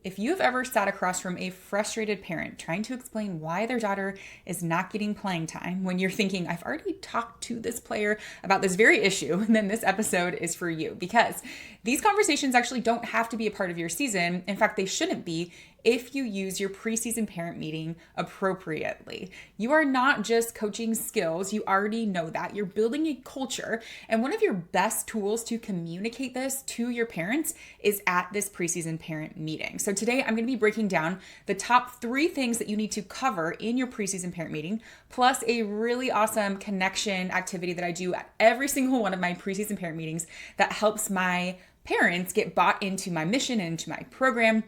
If you've ever sat across from a frustrated parent trying to explain why their daughter is not getting playing time when you're thinking, I've already talked to this player about this very issue, then this episode is for you because these conversations actually don't have to be a part of your season. In fact, they shouldn't be if you use your preseason parent meeting appropriately. You are not just coaching skills, you already know that. You're building a culture, and one of your best tools to communicate this to your parents is at this preseason parent meeting. So today I'm going to be breaking down the top 3 things that you need to cover in your preseason parent meeting, plus a really awesome connection activity that I do at every single one of my preseason parent meetings that helps my parents get bought into my mission and into my program,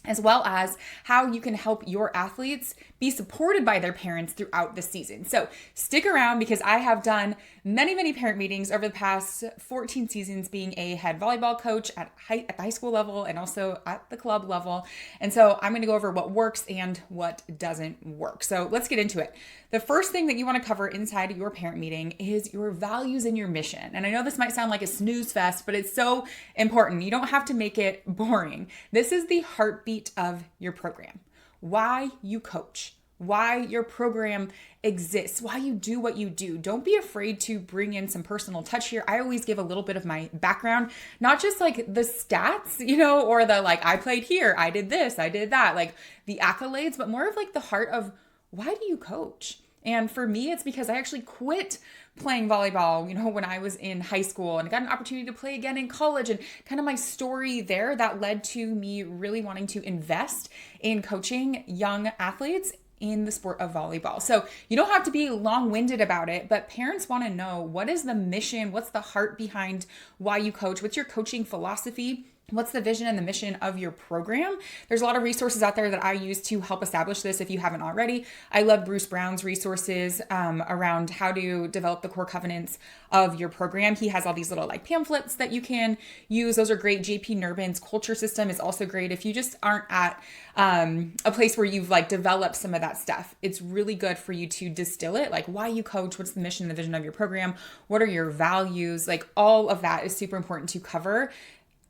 as well as how you can help your athletes be supported by their parents throughout the season. So stick around because I have done many parent meetings over the past 14 seasons being a head volleyball coach at the high school level and also at the club level. And so I'm going to go over what works and what doesn't work. So let's get into it. The first thing that you want to cover inside your parent meeting is your values and your mission. And I know this might sound like a snooze fest, but it's so important. You don't have to make it boring. This is the heartbeat of your program. Why you coach, why your program exists, why you do what you do. Don't be afraid to bring in some personal touch here. I always give a little bit of my background, not just like the stats, or the like, I played here, I did this, I did that, like the accolades, but more of like the heart of why do you coach? And for me, it's because I actually quit playing volleyball, when I was in high school and got an opportunity to play again in college, and kind of my story there that led to me really wanting to invest in coaching young athletes in the sport of volleyball. So you don't have to be long-winded about it, but parents want to know, what is the mission? What's the heart behind why you coach? What's your coaching philosophy? What's the vision and the mission of your program? There's a lot of resources out there that I use to help establish this if you haven't already. I love Bruce Brown's resources around how to develop the core covenants of your program. He has all these little like pamphlets that you can use. Those are great. JP Nurbin's culture system is also great. If you just aren't at a place where you've like developed some of that stuff, it's really good for you to distill it, like why you coach, what's the mission and the vision of your program, what are your values, like all of that is super important to cover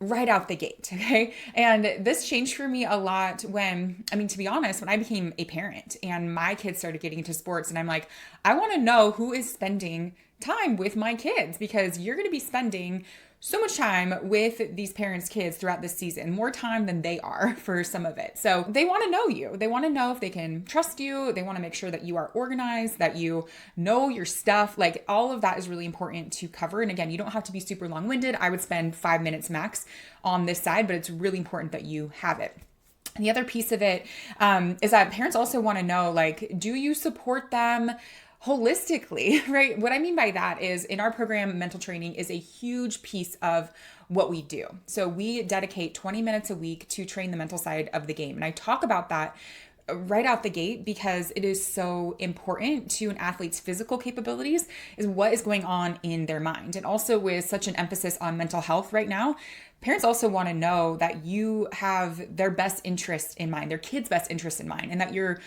right out the gate. Okay. And this changed for me a lot to be honest, when I became a parent and my kids started getting into sports, and I'm like, I want to know who is spending time with my kids, because you're going to be spending so much time with these parents' kids throughout this season, more time than they are for some of it. So they want to know you. They want to know if they can trust you. They want to make sure that you are organized, that you know your stuff. Like all of that is really important to cover. And again, you don't have to be super long-winded. I would spend 5 minutes max on this side, but it's really important that you have it. And the other piece of it is that parents also want to know, like, do you support them holistically, right? What I mean by that is in our program, mental training is a huge piece of what we do. So we dedicate 20 minutes a week to train the mental side of the game. And I talk about that right out the gate because it is so important to an athlete's physical capabilities, is what is going on in their mind. And also with such an emphasis on mental health right now, parents also want to know that you have their best interest in mind, their kids' best interest in mind, and that you're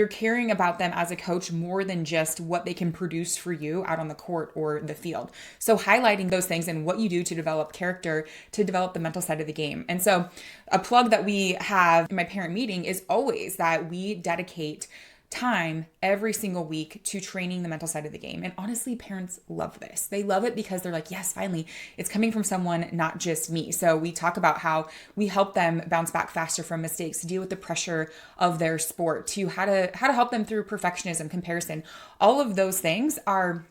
caring about them as a coach more than just what they can produce for you out on the court or the field. So highlighting those things and what you do to develop character, to develop the mental side of the game. And so a plug that we have in my parent meeting is always that we dedicate time every single week to training the mental side of the game. And honestly, parents love this. They love it because they're like, yes, finally, it's coming from someone, not just me. So we talk about how we help them bounce back faster from mistakes, to deal with the pressure of their sport, to how to help them through perfectionism, comparison. All of those things are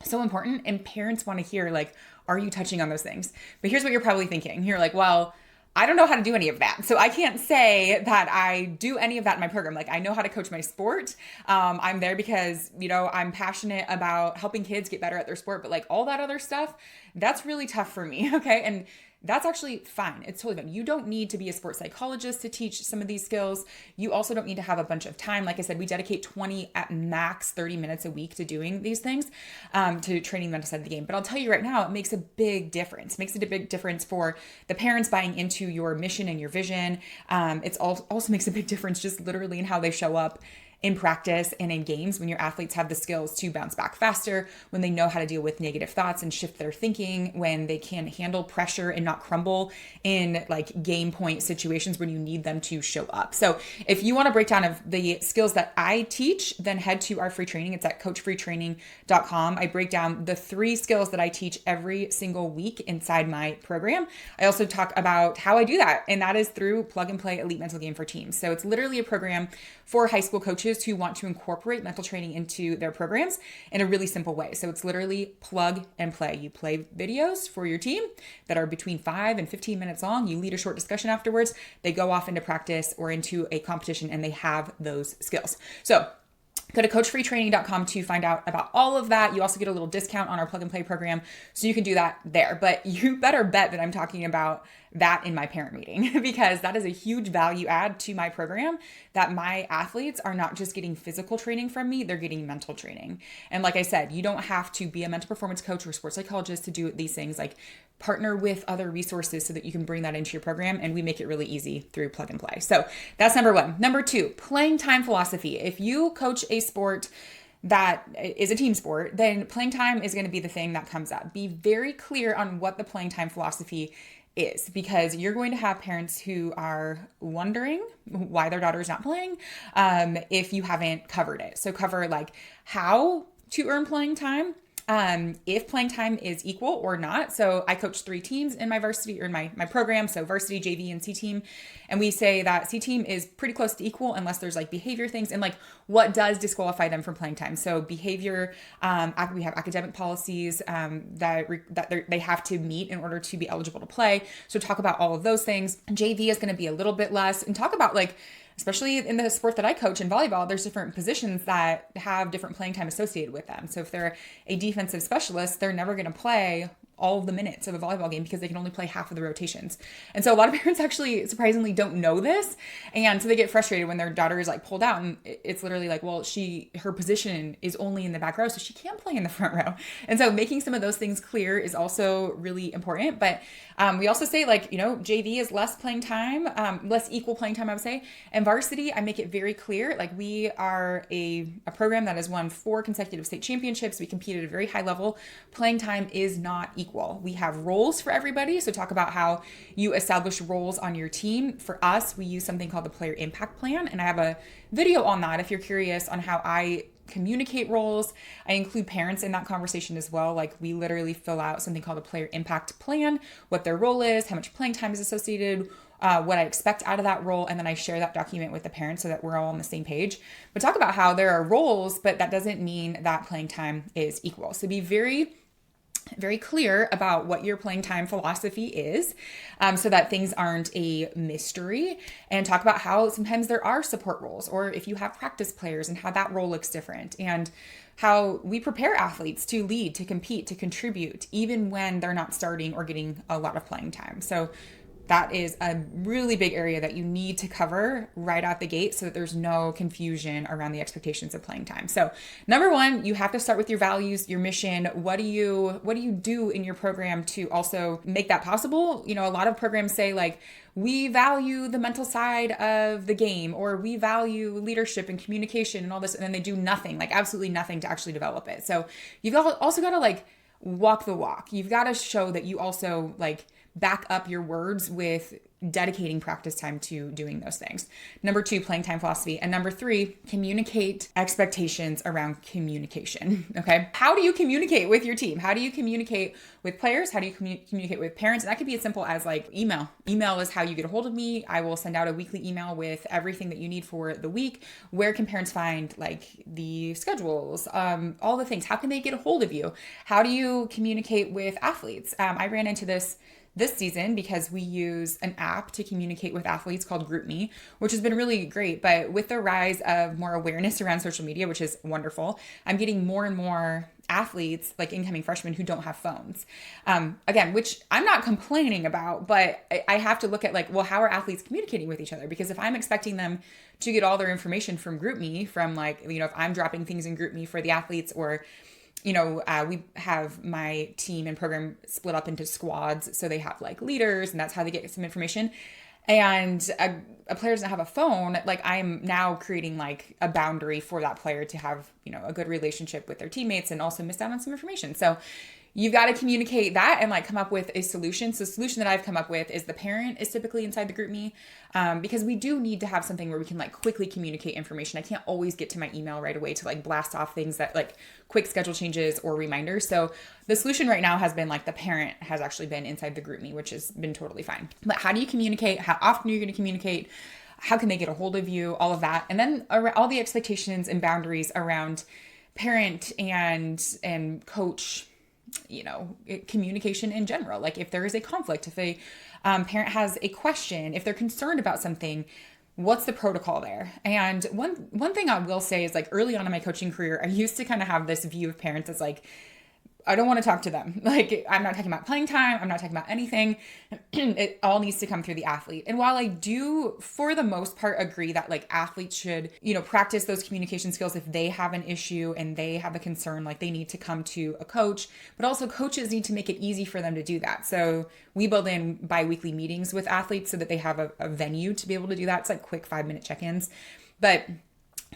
so important, and parents want to hear, like, are you touching on those things? But here's what you're probably thinking. You're like, well, I don't know how to do any of that. So I can't say that I do any of that in my program. Like, I know how to coach my sport. I'm there because, I'm passionate about helping kids get better at their sport, but like all that other stuff, that's really tough for me. Okay. And that's actually fine. It's totally fine. You don't need to be a sports psychologist to teach some of these skills. You also don't need to have a bunch of time. Like I said, we dedicate 20 at max 30 minutes a week to doing these things, to training the mental side of the game. But I'll tell you right now, it makes a big difference. It makes a big difference for the parents buying into your mission and your vision. It's also makes a big difference just literally in how they show up in practice and in games when your athletes have the skills to bounce back faster, when they know how to deal with negative thoughts and shift their thinking, when they can handle pressure and not crumble in like game point situations when you need them to show up. So if you want a breakdown of the skills that I teach, then head to our free training. It's at coachbretraining.com. I break down the 3 skills that I teach every single week inside my program. I also talk about how I do that, and that is through Plug and Play Elite Mental Game for Teams. So it's literally a program for high school coaches who want to incorporate mental training into their programs in a really simple way. So it's literally plug and play. You play videos for your team that are between 5 and 15 minutes long. You lead a short discussion afterwards. They go off into practice or into a competition and they have those skills. So go to coachbretraining.com to find out about all of that. You also get a little discount on our Plug and Play program, so you can do that there. But you better bet that I'm talking about that in my parent meeting because that is a huge value add to my program, that my athletes are not just getting physical training from me, they're getting mental training. And like I said, you don't have to be a mental performance coach or a sports psychologist to do these things. Like, partner with other resources so that you can bring that into your program, and we make it really easy through Plug and Play. So that's number 1. Number 2, playing time philosophy. If you coach a sport that is a team sport, then playing time is going to be the thing that comes up. Be very clear on what the playing time philosophy is, because you're going to have parents who are wondering why their daughter is not playing if you haven't covered it. So cover like how to earn playing time, if playing time is equal or not. So I coach 3 teams in my varsity or in my program. So varsity, JV, and C team. And we say that C team is pretty close to equal unless there's like behavior things and like what does disqualify them from playing time. So behavior, we have academic policies that they have to meet in order to be eligible to play. So talk about all of those things. JV is going to be a little bit less, and talk about like, especially in the sport that I coach in volleyball, there's different positions that have different playing time associated with them. So if they're a defensive specialist, they're never going to play all of the minutes of a volleyball game because they can only play half of the rotations. And so a lot of parents actually surprisingly don't know this. And so they get frustrated when their daughter is like pulled out, and it's literally like, well, her position is only in the back row, so she can't play in the front row. And so making some of those things clear is also really important. But we also say like, JV is less playing time, less equal playing time, I would say. And varsity, I make it very clear. Like, we are a program that has won 4 consecutive state championships. We compete at a very high level. Playing time is not equal. We have roles for everybody. So talk about how you establish roles on your team. For us, we use something called the Player Impact Plan. And I have a video on that if you're curious on how I communicate roles. I include parents in that conversation as well. Like, we literally fill out something called a Player Impact Plan, what their role is, how much playing time is associated, what I expect out of that role. And then I share that document with the parents so that we're all on the same page. But talk about how there are roles, but that doesn't mean that playing time is equal. So be very clear about what your playing time philosophy is, so that things aren't a mystery, and talk about how sometimes there are support roles, or if you have practice players and how that role looks different, and how we prepare athletes to lead, to compete, to contribute, even when they're not starting or getting a lot of playing time. So that is a really big area that you need to cover right out the gate so that there's no confusion around the expectations of playing time. So number 1, you have to start with your values, your mission. What do you do in your program to also make that possible? A lot of programs say like, we value the mental side of the game, or we value leadership and communication and all this, and then they do nothing, like absolutely nothing to actually develop it. So you've also got to like walk the walk. You've got to show that you also like back up your words with dedicating practice time to doing those things. Number 2, playing time philosophy. And number 3, communicate expectations around communication. Okay. How do you communicate with your team? How do you communicate with players? How do you communicate with parents? And that could be as simple as like email. Email is how you get a hold of me. I will send out a weekly email with everything that you need for the week. Where can parents find like the schedules, all the things? How can they get a hold of you? How do you communicate with athletes? I ran into this season because we use an app to communicate with athletes called GroupMe, which has been really great. But with the rise of more awareness around social media, which is wonderful, I'm getting more and more athletes, like incoming freshmen, who don't have phones. Again, which I'm not complaining about, but I have to look at like, well, how are athletes communicating with each other? Because if I'm expecting them to get all their information from GroupMe, from like, if I'm dropping things in GroupMe for the athletes, or we have my team and program split up into squads. So they have like leaders, and that's how they get some information. and a player doesn't have a phone, like I'm now creating like a boundary for that player to have, a good relationship with their teammates and also miss out on some information. So you've got to communicate that and like come up with a solution. So the solution that I've come up with is the parent is typically inside the group me, because we do need to have something where we can like quickly communicate information. I can't always get to my email right away to like blast off things that like quick schedule changes or reminders. So the solution right now has been like the parent has actually been inside the group me, which has been totally fine. But how do you communicate? How often are you going to communicate? How can they get a hold of you? All of that. And then all the expectations and boundaries around parent and coach, communication in general. Like if there is a conflict, if a parent has a question, if they're concerned about something, what's the protocol there? And one thing I will say is like early on in my coaching career, I used to kind of have this view of parents as like, I don't want to talk to them. Like, I'm not talking about playing time. I'm not talking about anything. It all needs to come through the athlete. And while I do, for the most part, agree that like athletes should, practice those communication skills if they have an issue and they have a concern, like they need to come to a coach, but also coaches need to make it easy for them to do that. So we build in bi-weekly meetings with athletes so that they have a venue to be able to do that. It's like quick 5-minute check-ins. But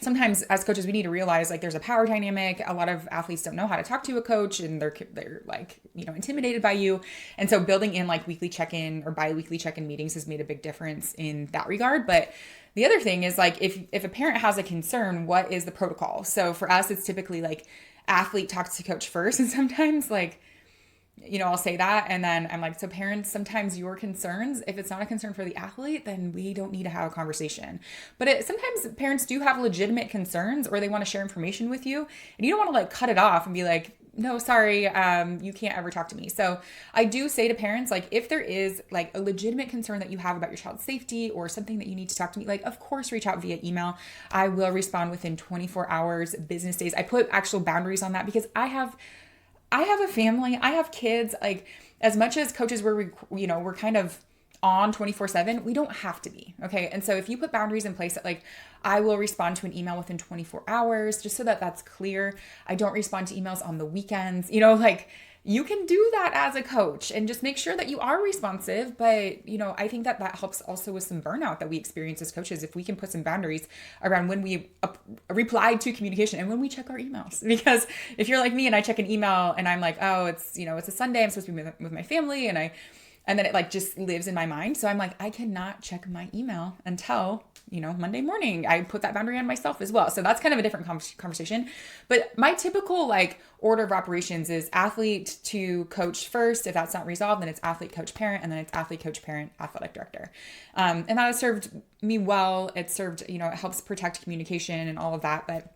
sometimes as coaches, we need to realize like there's a power dynamic. A lot of athletes don't know how to talk to a coach and they're like, intimidated by you. And so building in like weekly check-in or bi-weekly check-in meetings has made a big difference in that regard. But the other thing is like, if a parent has a concern, what is the protocol? So for us, it's typically like athlete talks to coach first. And sometimes like, I'll say that. And then I'm like, so parents, sometimes your concerns, if it's not a concern for the athlete, then we don't need to have a conversation. But sometimes parents do have legitimate concerns or they want to share information with you and you don't want to like cut it off and be like, no, sorry, you can't ever talk to me. So I do say to parents, like if there is like a legitimate concern that you have about your child's safety or something that you need to talk to me, like of course, reach out via email. I will respond within 24 hours, business days. I put actual boundaries on that because I have a family, I have kids. Like as much as coaches we're kind of on 24/7, we don't have to be. Okay. And so if you put boundaries in place that like, I will respond to an email within 24 hours, just so that that's clear. I don't respond to emails on the weekends, like you can do that as a coach and just make sure that you are responsive. But, I think that helps also with some burnout that we experience as coaches. If we can put some boundaries around when we reply to communication and when we check our emails, because if you're like me and I check an email and I'm like, oh, it's a Sunday, I'm supposed to be with my family. And then it like just lives in my mind. So I'm like, I cannot check my email until, Monday morning. I put that boundary on myself as well. So that's kind of a different conversation. But my typical like order of operations is athlete to coach first. If that's not resolved, then it's athlete, coach, parent, and then it's athlete, coach, parent, athletic director. And that has served me well. It served, it helps protect communication and all of that. But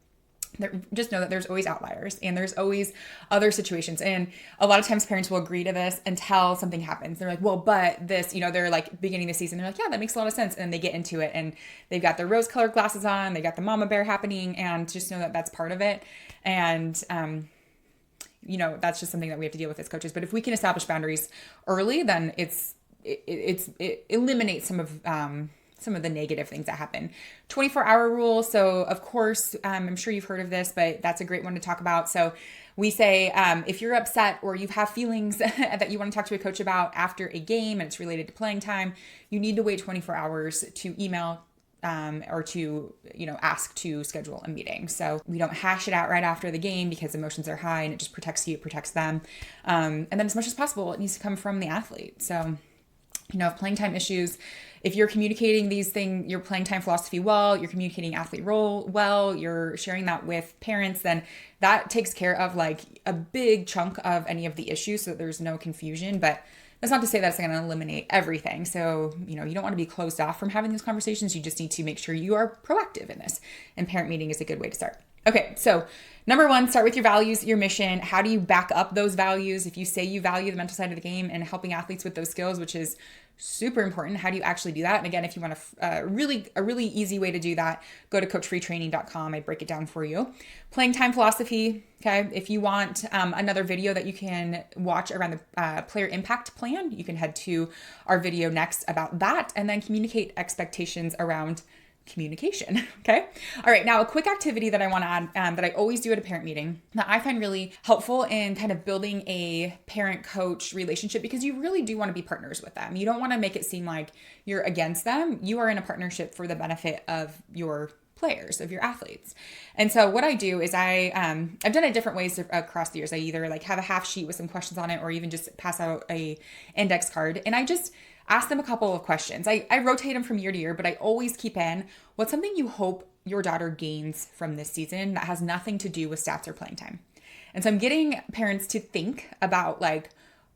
just know that there's always outliers and there's always other situations. And a lot of times parents will agree to this until something happens. They're like, well, but this, they're like beginning the season. They're like, yeah, that makes a lot of sense. And they get into it and they've got their rose colored glasses on, they got the mama bear happening, and just know that that's part of it. And, that's just something that we have to deal with as coaches. But if we can establish boundaries early, then it eliminates some of the negative things that happen. 24-hour rule. So of course, I'm sure you've heard of this, but that's a great one to talk about. So we say, if you're upset or you have feelings that you want to talk to a coach about after a game and it's related to playing time, you need to wait 24 hours to email or to, ask to schedule a meeting. So we don't hash it out right after the game because emotions are high and it just protects you, protects them. And then as much as possible, it needs to come from the athlete. So, if playing time issues, if you're communicating these things, your playing time philosophy well, you're communicating athlete role well, you're sharing that with parents, then that takes care of like a big chunk of any of the issues so that there's no confusion. But that's not to say that's going to eliminate everything. So, you don't want to be closed off from having these conversations. You just need to make sure you are proactive in this. And parent meeting is a good way to start. Okay, so number one, start with your values, your mission. How do you back up those values? If you say you value the mental side of the game and helping athletes with those skills, which is super important, how do you actually do that? And again, if you want a really easy way to do that, go to coachbretraining.com. I break it down for you. Playing time philosophy. Okay, if you want another video that you can watch around the player impact plan, you can head to our video next about that, and then communicate expectations around communication. Okay. All right. Now, a quick activity that I want to add that I always do at a parent meeting that I find really helpful in kind of building a parent-coach relationship, because you really do want to be partners with them. You don't want to make it seem like you're against them. You are in a partnership for the benefit of your players, of your athletes. And so what I do is I've done it different ways across the years. I either like have a half sheet with some questions on it, or even just pass out a index card. And I just ask them a couple of questions. I rotate them from year to year, but I always keep in, what's something you hope your daughter gains from this season that has nothing to do with stats or playing time? And so I'm getting parents to think about like,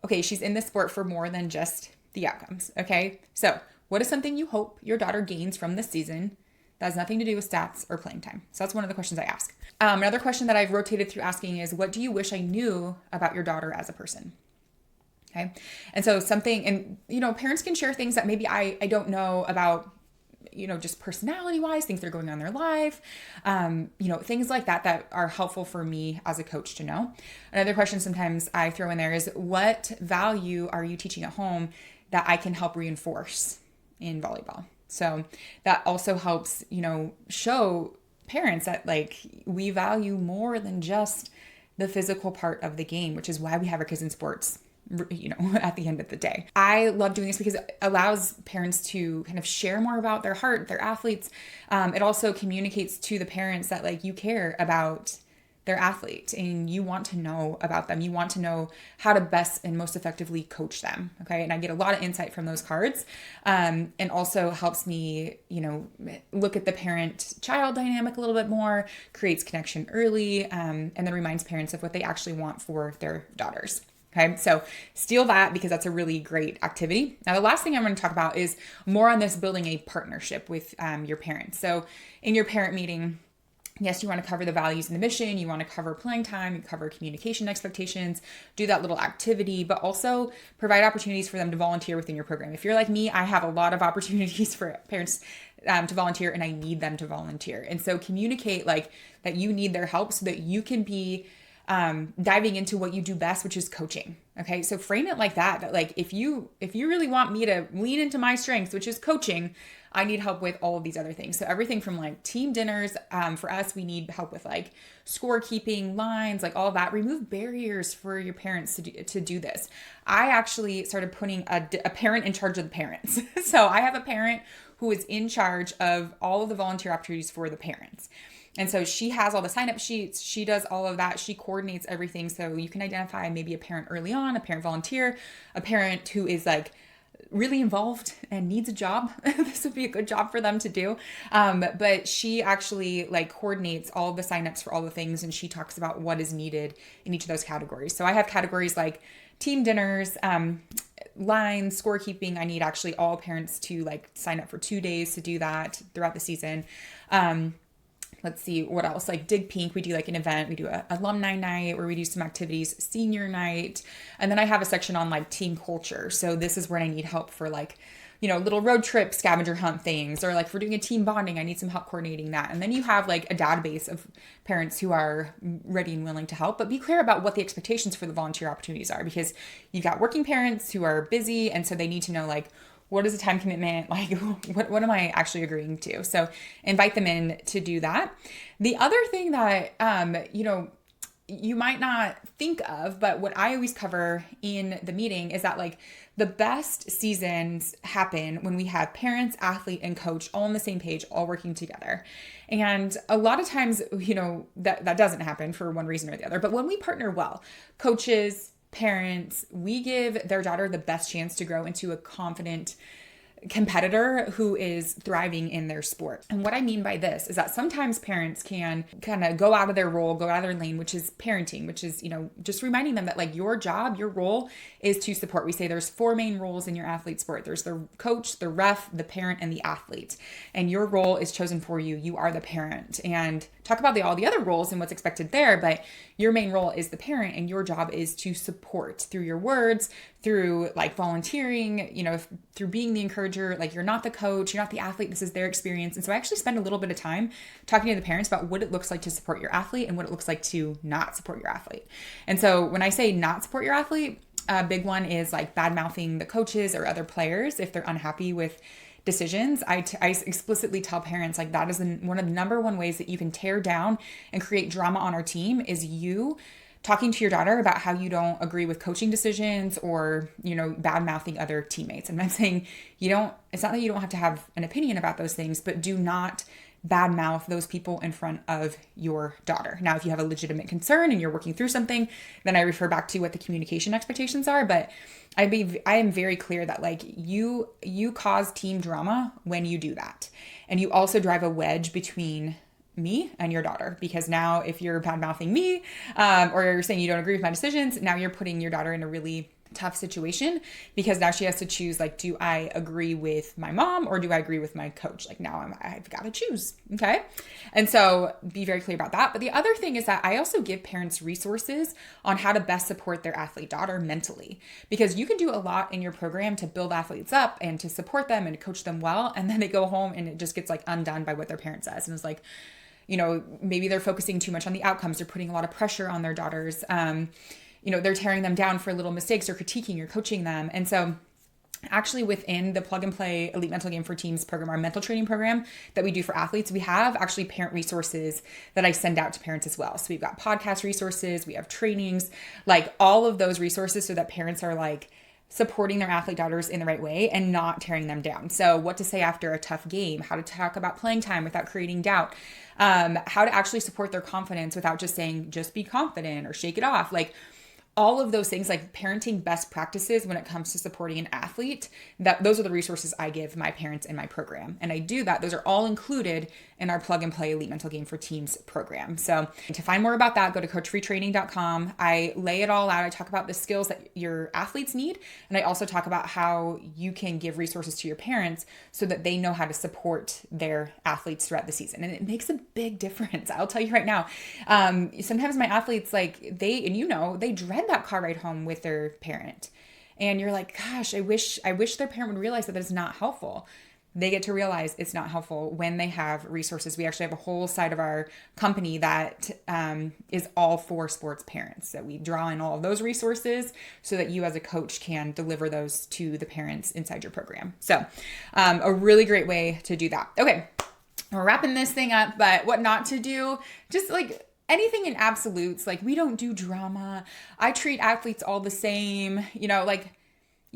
okay, she's in this sport for more than just the outcomes. Okay. So what is something you hope your daughter gains from this season that has nothing to do with stats or playing time? So that's one of the questions I ask. Another question that I've rotated through asking is, what do you wish I knew about your daughter as a person? Okay. And so something, and, parents can share things that maybe I don't know about, just personality wise, things that are going on in their life, things like that are helpful for me as a coach to know. Another question sometimes I throw in there is, what value are you teaching at home that I can help reinforce in volleyball? So that also helps, show parents that like we value more than just the physical part of the game, which is why we have our kids in sports, at the end of the day. I love doing this because it allows parents to kind of share more about their heart, their athletes. It also communicates to the parents that like you care about their athlete and you want to know about them. You want to know how to best and most effectively coach them. Okay. And I get a lot of insight from those cards. And also helps me, look at the parent-child dynamic a little bit more, creates connection early, and then reminds parents of what they actually want for their daughters. Okay, so steal that because that's a really great activity. Now, the last thing I'm going to talk about is more on this building a partnership with your parents. So in your parent meeting, yes, you want to cover the values and the mission. You want to cover playing time, you cover communication expectations, do that little activity, but also provide opportunities for them to volunteer within your program. If you're like me, I have a lot of opportunities for parents to volunteer, and I need them to volunteer. And so communicate like that you need their help so that you can be diving into what you do best, which is coaching. Okay. So frame it like that like, if you really want me to lean into my strengths, which is coaching, I need help with all of these other things. So everything from like team dinners, for us, we need help with like scorekeeping, lines, like all of that. Remove barriers for your parents to do this. I actually started putting a parent in charge of the parents. So I have a parent who is in charge of all of the volunteer opportunities for the parents. And so she has all the sign-up sheets. She does all of that. She coordinates everything. So you can identify maybe a parent early on, a parent volunteer, a parent who is like really involved and needs a job. This would be a good job for them to do. But she actually like coordinates all of the signups for all the things. And she talks about what is needed in each of those categories. So I have categories like team dinners, lines, scorekeeping. I need actually all parents to like sign up for 2 days to do that throughout the season. Let's see what else, like Dig Pink. We do like an event. We do a alumni night where we do some activities, senior night. And then I have a section on like team culture. So this is where I need help for like, little road trip scavenger hunt things, or like if we're doing a team bonding, I need some help coordinating that. And then you have like a database of parents who are ready and willing to help, but be clear about what the expectations for the volunteer opportunities are, because you've got working parents who are busy. And so they need to know like, what is the time commitment? Like, what am I actually agreeing to? So invite them in to do that. The other thing that, you might not think of, but what I always cover in the meeting is that like the best seasons happen when we have parents, athlete, and coach all on the same page, all working together. And a lot of times, that doesn't happen for one reason or the other. But when we partner well, coaches, parents, we give their daughter the best chance to grow into a confident competitor who is thriving in their sport. And what I mean by this is that sometimes parents can kind of go out of their role, go out of their lane, which is parenting, which is, just reminding them that like your job, your role is to support. We say there's 4 main roles in your athlete sport. There's the coach, the ref, the parent, and the athlete. And your role is chosen for you. You are the parent. And talk about all the other roles and what's expected there, but your main role is the parent, and your job is to support through your words, through like volunteering, through being the encourager. Like, you're not the coach, you're not the athlete, this is their experience. And so I actually spend a little bit of time talking to the parents about what it looks like to support your athlete and what it looks like to not support your athlete. And so when I say not support your athlete, a big one is like bad mouthing the coaches or other players if they're unhappy with decisions, I explicitly tell parents like that is one of the number one ways that you can tear down and create drama on our team is you talking to your daughter about how you don't agree with coaching decisions or, bad mouthing other teammates. And I'm saying it's not that you don't have to have an opinion about those things, but do not badmouth those people in front of your daughter. Now, if you have a legitimate concern and you're working through something, then I refer back to what the communication expectations are. But I am very clear that like you cause team drama when you do that. And you also drive a wedge between me and your daughter, because now if you're bad mouthing me or you're saying you don't agree with my decisions, now you're putting your daughter in a really tough situation, because now she has to choose, like, do I agree with my mom or do I agree with my coach? Like now I've got to choose. Okay. And so be very clear about that. But the other thing is that I also give parents resources on how to best support their athlete daughter mentally, because you can do a lot in your program to build athletes up and to support them and to coach them well. And then they go home and it just gets like undone by what their parent says. And it's like, maybe they're focusing too much on the outcomes. They're putting a lot of pressure on their daughters. They're tearing them down for little mistakes or critiquing or coaching them. And so actually within the Plug and Play Elite Mental Game for Teams program, our mental training program that we do for athletes, we have actually parent resources that I send out to parents as well. So we've got podcast resources, we have trainings, like all of those resources so that parents are like supporting their athlete daughters in the right way and not tearing them down. So what to say after a tough game, how to talk about playing time without creating doubt, how to actually support their confidence without just saying, just be confident or shake it off. Like all of those things, like parenting best practices when it comes to supporting an athlete, those are the resources I give my parents in my program. And I do that. Those are all included in our Plug and Play Elite Mental Game for Teams program. So to find more about that, go to coachbretraining.com. I lay it all out. I talk about the skills that your athletes need. And I also talk about how you can give resources to your parents so that they know how to support their athletes throughout the season. And it makes a big difference. I'll tell you right now. Sometimes my athletes, like they dread that car ride home with their parent. And you're like, gosh, I wish their parent would realize that it's not helpful. They get to realize it's not helpful when they have resources. We actually have a whole side of our company that is all for sports parents, that we draw in all of those resources so that you as a coach can deliver those to the parents inside your program. So a really great way to do that. Okay, we're wrapping this thing up, but what not to do, just like anything in absolutes, like we don't do drama. I treat athletes all the same,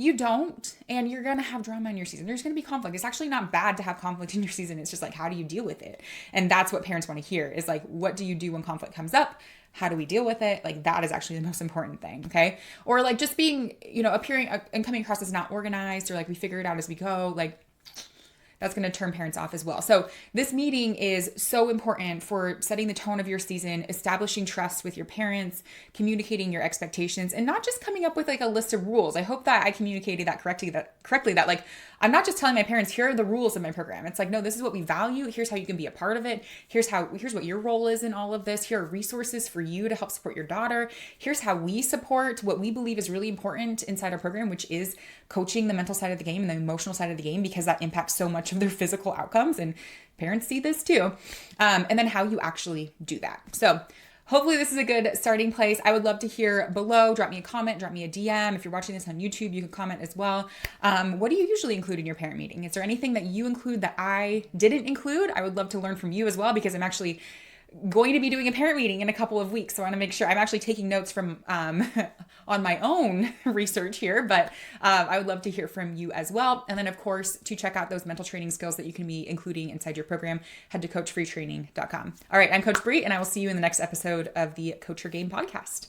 you don't, and you're going to have drama in your season. There's going to be conflict. It's actually not bad to have conflict in your season. It's just like, how do you deal with it? And that's what parents want to hear is like, what do you do when conflict comes up? How do we deal with it? Like that is actually the most important thing. Okay. Or like just being, appearing and coming across as not organized, or like we figure it out as we go. Like that's going to turn parents off as well. So this meeting is so important for setting the tone of your season, establishing trust with your parents, communicating your expectations, and not just coming up with like a list of rules. I hope that I communicated that correctly, that like, I'm not just telling my parents, here are the rules of my program. It's like, no, this is what we value. Here's how you can be a part of it. Here's what your role is in all of this. Here are resources for you to help support your daughter. Here's how we support what we believe is really important inside our program, which is coaching the mental side of the game and the emotional side of the game, because that impacts so much of their physical outcomes, and parents see this too. And then how you actually do that. So hopefully this is a good starting place. I would love to hear below. Drop me a comment, drop me a DM. If you're watching this on YouTube, you can comment as well. What do you usually include in your parent meeting? Is there anything that you include that I didn't include? I would love to learn from you as well, because I'm actually going to be doing a parent meeting in a couple of weeks. So I want to make sure I'm actually taking notes from on my own research here, but I would love to hear from you as well. And then of course, to check out those mental training skills that you can be including inside your program, head to coachbretraining.com. All right, I'm Coach Bre, and I will see you in the next episode of the Coach Your Game podcast.